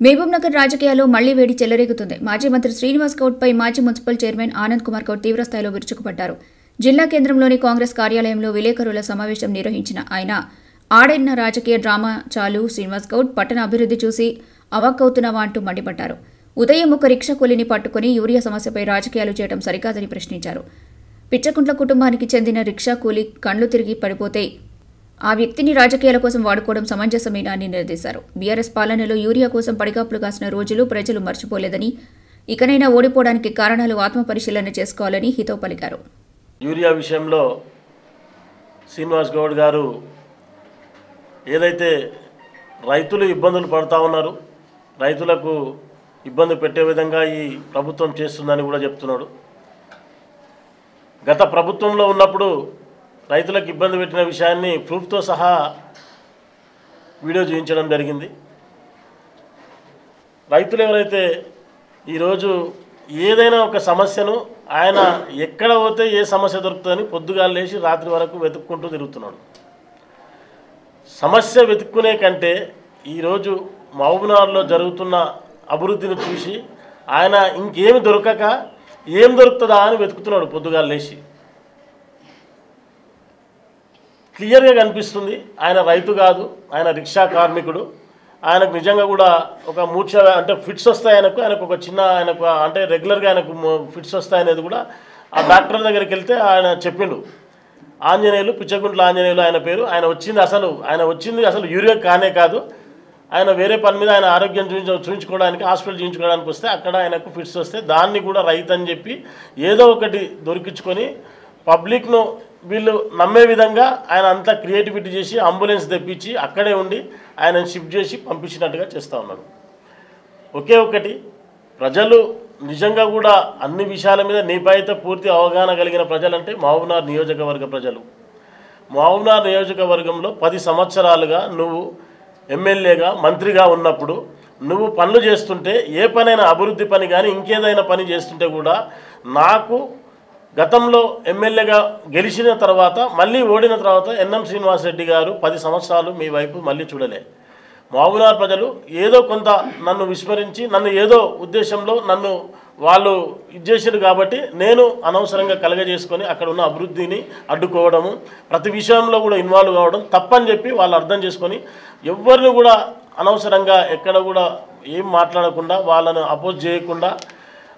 మహబూబ్నగర్ రాజకీయాల్లో మళ్లీ వేడి చెలరేగుతుంది. మాజీ మంత్రి శ్రీనివాస్ గౌడ్పై మాజీ మున్సిపల్ చైర్మన్ ఆనంద్ కుమార్ గౌడ్ తీవ్రస్థాయిలో విరుచుకుపడ్డారు. జిల్లా కేంద్రంలోని కాంగ్రెస్ కార్యాలయంలో విలేకరుల సమావేశం నిర్వహించిన ఆయన ఆడైన రాజకీయ డ్రామా చాలు, శ్రీనివాస్ గౌడ్ పట్టణ అభివృద్ధి చూసి అవాక్కవుతున్నావా అంటూ మండిపడ్డారు. ఉదయం ఒక రిక్షా కూలీని పట్టుకుని యూరియా సమస్యపై రాజకీయాలు చేయడం సరికాదని ప్రశ్నించారు. పిచ్చకుంట్ల కుటుంబానికి చెందిన రిక్షా కూలీ కళ్లు తిరిగి పడిపోతే ఆ వ్యక్తిని రాజకీయాల కోసం వాడుకోవడం సమంజసమేనా అని నిలదీశారు. బీఆర్ఎస్ పాలనలో యూరియా కోసం పడిగాపులు కాసిన రోజులు ప్రజలు మర్చిపోలేదని, ఇకనైనా ఓడిపోవడానికి కారణాలు ఆత్మపరిశీలన చేసుకోవాలని హితవు పలికారు. యూరియా విషయంలో శ్రీనివాస్ గౌడ్ గారు ఏదైతే రైతులు ఇబ్బందులు పడుతూ ఉన్నారు, రైతులకు ఇబ్బంది పెట్టే విధంగా ఈ ప్రభుత్వం చేస్తుందని కూడా చెప్తున్నాడు. గత ప్రభుత్వంలో ఉన్నప్పుడు రైతులకు ఇబ్బంది పెట్టిన విషయాన్ని ప్రూఫ్తో సహా వీడియో చూపించడం జరిగింది. రైతులు ఎవరైతే ఈరోజు ఏదైనా ఒక సమస్యను ఆయన ఎక్కడ పోతే ఏ సమస్య దొరుకుతుందని పొద్దుగాలు లేచి రాత్రి వరకు వెతుక్కుంటూ తిరుగుతున్నాడు. సమస్య వెతుక్కునే కంటే ఈరోజు మహబూబ్నగర్లో జరుగుతున్న అభివృద్ధిని చూసి ఆయన ఇంకేమి దొరకక ఏం దొరుకుతుందా అని వెతుకుతున్నాడు పొద్దుగాలు లేచి. క్లియర్గా కనిపిస్తుంది ఆయన రైతు కాదు, ఆయన రిక్షా కార్మికుడు. ఆయనకు నిజంగా కూడా ఒక మూర్ఛ అంటే ఫిట్స్ వస్తాయి, ఆయనకు ఒక చిన్న అంటే రెగ్యులర్గా ఆయనకు ఫిట్స్ వస్తాయనేది కూడా ఆ డాక్టర్ దగ్గరికి వెళ్తే ఆయన చెప్పిండు. ఆంజనేయులు, పిచ్చగుంట్ల ఆంజనేయులు ఆయన పేరు. ఆయన వచ్చింది అసలు యూరియా కానే కాదు, ఆయన వేరే పని మీద ఆయన ఆరోగ్యం చూపించుకోవడానికి హాస్పిటల్ చూపించుకోవడానికి వస్తే అక్కడ ఆయనకు ఫిట్స్ వస్తే దాన్ని కూడా రైతు అని చెప్పి ఏదో ఒకటి దొరికించుకొని పబ్లిక్ను వీళ్ళు నమ్మే విధంగా ఆయన అంతా క్రియేటివిటీ చేసి అంబులెన్స్ తెప్పించి అక్కడే ఉండి ఆయన షిఫ్ట్ చేసి పంపించినట్టుగా చేస్తూ ఉన్నాడు. ఒకే ఒకటి, ప్రజలు నిజంగా కూడా అన్ని విషయాల మీద నీపైతే పూర్తి అవగాహన కలిగిన ప్రజలంటే మహబూబ్నగర్ నియోజకవర్గ ప్రజలు. మహబూబ్నగర్ నియోజకవర్గంలో 10 సంవత్సరాలుగా నువ్వు ఎమ్మెల్యేగా మంత్రిగా ఉన్నప్పుడు నువ్వు పనులు చేస్తుంటే ఏ పనైనా అభివృద్ధి పని కానీ ఇంకేదైనా పని చేస్తుంటే కూడా నాకు గతంలో ఎమ్మెల్యేగా గెలిచిన తర్వాత మళ్ళీ ఓడిన తర్వాత ఎన్ఎం శ్రీనివాసరెడ్డి గారు 10 సంవత్సరాలు మీ వైపు మళ్ళీ చూడలే. మహబూబ్నగర్ ప్రజలు ఏదో కొంత నన్ను విస్మరించి నన్ను ఏదో ఉద్దేశంలో నన్ను వాళ్ళు ఇచ్చేసారు కాబట్టి నేను అనవసరంగా కలగజేసుకొని అక్కడ ఉన్న అభివృద్ధిని అడ్డుకోవడము, ప్రతి విషయంలో కూడా ఇన్వాల్వ్ కావడం తప్పని చెప్పి వాళ్ళు అర్థం చేసుకొని ఎవరిని కూడా అనవసరంగా ఎక్కడ కూడా ఏం మాట్లాడకుండా వాళ్ళను అపోజ్ చేయకుండా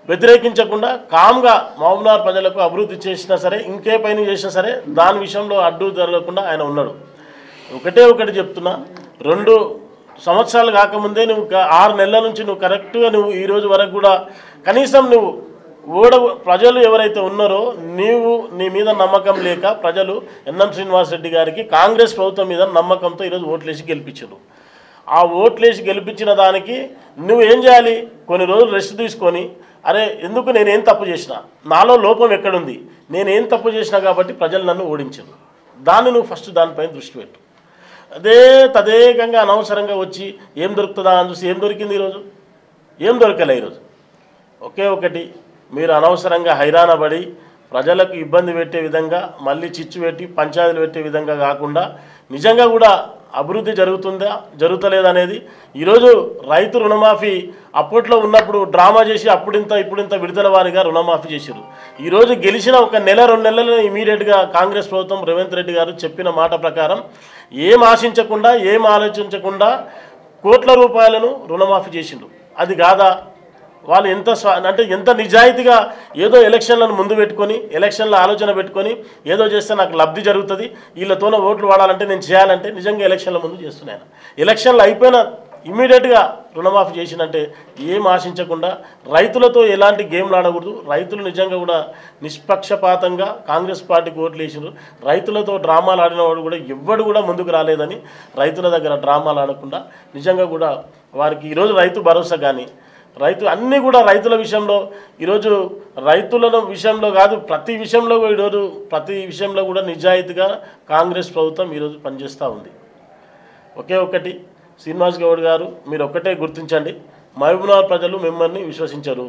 వ్యతిరేకించకుండా కామ్గా మహబూబ్నగర్ ప్రజలకు అభివృద్ధి చేసినా సరే ఇంకే పైన చేసినా సరే దాని విషయంలో అడ్డు జరగకుండా ఆయన ఉన్నాడు. ఒకటి చెప్తున్నా, 2 సంవత్సరాలు కాకముందే నువ్వు 6 నెలల నుంచి నువ్వు కరెక్ట్గా నువ్వు ఈరోజు వరకు కూడా కనీసం నువ్వు ప్రజలు ఎవరైతే ఉన్నారో నీ మీద నమ్మకం లేక ప్రజలు ఎన్ఎం శ్రీనివాసరెడ్డి గారికి కాంగ్రెస్ ప్రభుత్వం మీద నమ్మకంతో ఈరోజు ఓట్లేసి గెలిపించారు. ఆ ఓట్లేసి గెలిపించిన దానికి నువ్వు ఏం చేయాలి, కొన్ని రోజులు రెస్ట్ తీసుకొని అరే ఎందుకు నేనేం తప్పు చేసినా, నాలో లోపం ఎక్కడుంది, నేనేం తప్పు చేసినా కాబట్టి ప్రజలు నన్ను ఓడించారు, దాన్ని నువ్వు ఫస్ట్ దానిపైన దృష్టి పెట్టు. తదేకంగా అనవసరంగా వచ్చి ఏం దొరుకుతుందా అని చూసి ఏం దొరికింది ఈరోజు? ఏం దొరకలే ఈరోజు. ఒకే ఒకటి, మీరు అనవసరంగా హైరాణ పడి ప్రజలకు ఇబ్బంది పెట్టే విధంగా మళ్ళీ చిచ్చు పెట్టి పంచాయతీలు పెట్టే విధంగా కాకుండా నిజంగా కూడా అభివృద్ధి జరుగుతలేదనేది ఈరోజు రైతు రుణమాఫీ అప్పట్లో ఉన్నప్పుడు డ్రామా చేసి ఇప్పుడింత విడుదల వారిగా రుణమాఫీ చేశారు. ఈరోజు గెలిచిన 1 నెల 2 నెలలు ఇమీడియట్గా కాంగ్రెస్ ప్రభుత్వం రేవంత్ రెడ్డి గారు చెప్పిన మాట ప్రకారం ఏం ఆశించకుండా ఏం ఆలోచించకుండా కోట్ల రూపాయలను రుణమాఫీ చేసిండు. అది కాదా? వాళ్ళు ఎంత నిజాయితీగా ఏదో ఎలక్షన్లను ముందు పెట్టుకొని ఎలక్షన్ల ఆలోచన పెట్టుకొని ఏదో చేస్తే నాకు లబ్ధి జరుగుతుంది, వీళ్ళతోనే ఓట్లు వాడాలంటే నేను చేయాలంటే నిజంగా ఎలక్షన్ల ముందు చేస్తున్నాను. ఎలక్షన్లు అయిపోయిన ఇమీడియట్గా రుణమాఫీ చేసినంటే ఏం ఆశించకుండా రైతులతో ఎలాంటి గేమ్లు ఆడకూడదు. రైతులు నిజంగా కూడా నిష్పక్షపాతంగా కాంగ్రెస్ పార్టీకి ఓట్లు వేసినారు. రైతులతో డ్రామాలు ఆడినవాడు కూడా ఎవ్వడు కూడా ముందుకు రాలేదని రైతుల దగ్గర డ్రామాలు ఆడకుండా నిజంగా కూడా వారికి ఈరోజు రైతు భరోసా కానీ అన్నీ కూడా రైతుల విషయంలో ఈరోజు రైతుల విషయంలో కాదు ప్రతి విషయంలో కూడా నిజాయితీగా కాంగ్రెస్ ప్రభుత్వం ఈరోజు పనిచేస్తూ ఉంది. ఒకే ఒకటి, శ్రీనివాస్ గౌడ్ గారు మీరు ఒక్కటే గుర్తించండి, మహబూబ్నగర్ ప్రజలు మిమ్మల్ని విశ్వసించరు.